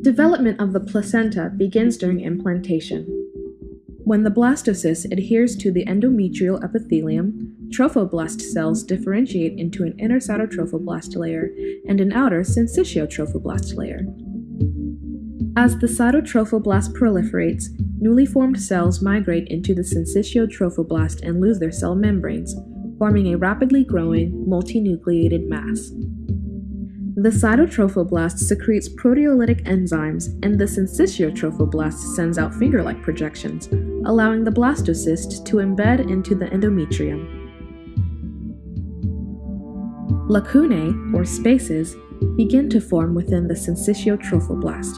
Development of the placenta begins during implantation. When the blastocyst adheres to the endometrial epithelium, trophoblast cells differentiate into an inner cytotrophoblast layer and an outer syncytiotrophoblast layer. As the cytotrophoblast proliferates, newly formed cells migrate into the syncytiotrophoblast and lose their cell membranes, forming a rapidly growing, multinucleated mass. The cytotrophoblast secretes proteolytic enzymes, and the syncytiotrophoblast sends out finger-like projections, allowing the blastocyst to embed into the endometrium. Lacunae, or spaces, begin to form within the syncytiotrophoblast.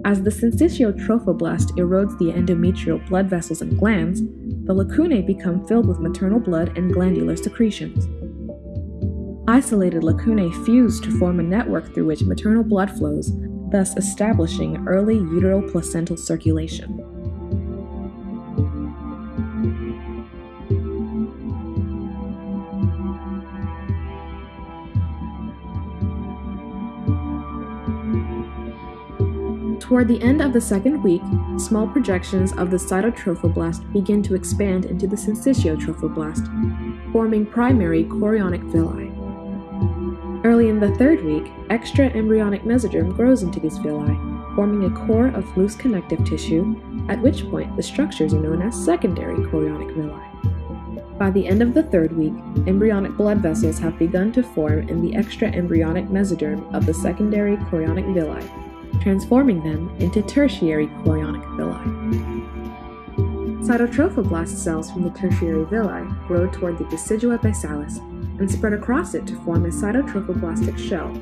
As the syncytiotrophoblast erodes the endometrial blood vessels and glands, the lacunae become filled with maternal blood and glandular secretions. Isolated lacunae fuse to form a network through which maternal blood flows, thus establishing early uteroplacental circulation. Toward the end of the second week, small projections of the cytotrophoblast begin to expand into the syncytiotrophoblast, forming primary chorionic villi. Early in the third week, extra-embryonic mesoderm grows into these villi, forming a core of loose connective tissue, at which point the structures are known as secondary chorionic villi. By the end of the third week, embryonic blood vessels have begun to form in the extra-embryonic mesoderm of the secondary chorionic villi, transforming them into tertiary chorionic villi. Cytotrophoblast cells from the tertiary villi grow toward the decidua basalis and spread across it to form a cytotrophoblastic shell.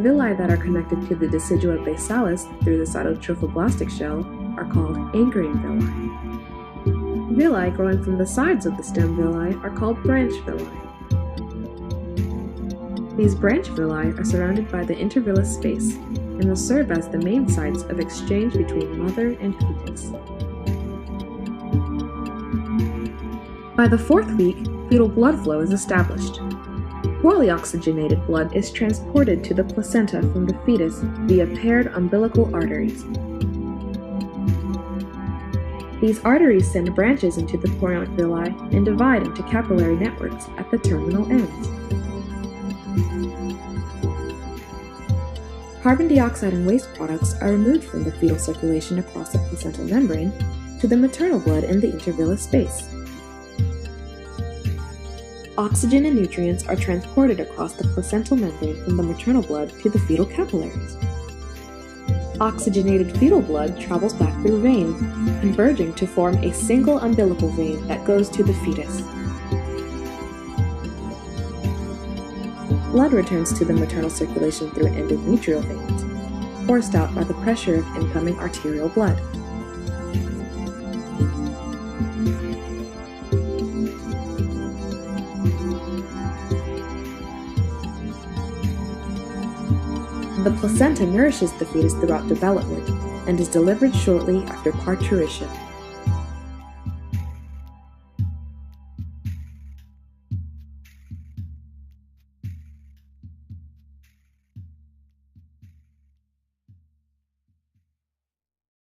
Villi that are connected to the decidua basalis through the cytotrophoblastic shell are called anchoring villi. Villi growing from the sides of the stem villi are called branch villi. These branch villi are surrounded by the intervillous space and will serve as the main sites of exchange between mother and fetus. By the fourth week, fetal blood flow is established. Poorly oxygenated blood is transported to the placenta from the fetus via paired umbilical arteries. These arteries send branches into the chorionic villi and divide into capillary networks at the terminal ends. Carbon dioxide and waste products are removed from the fetal circulation across the placental membrane to the maternal blood in the intervillous space. Oxygen and nutrients are transported across the placental membrane from the maternal blood to the fetal capillaries. Oxygenated fetal blood travels back through veins, converging to form a single umbilical vein that goes to the fetus. Blood returns to the maternal circulation through endometrial veins, forced out by the pressure of incoming arterial blood. The placenta nourishes the fetus throughout development and is delivered shortly after parturition.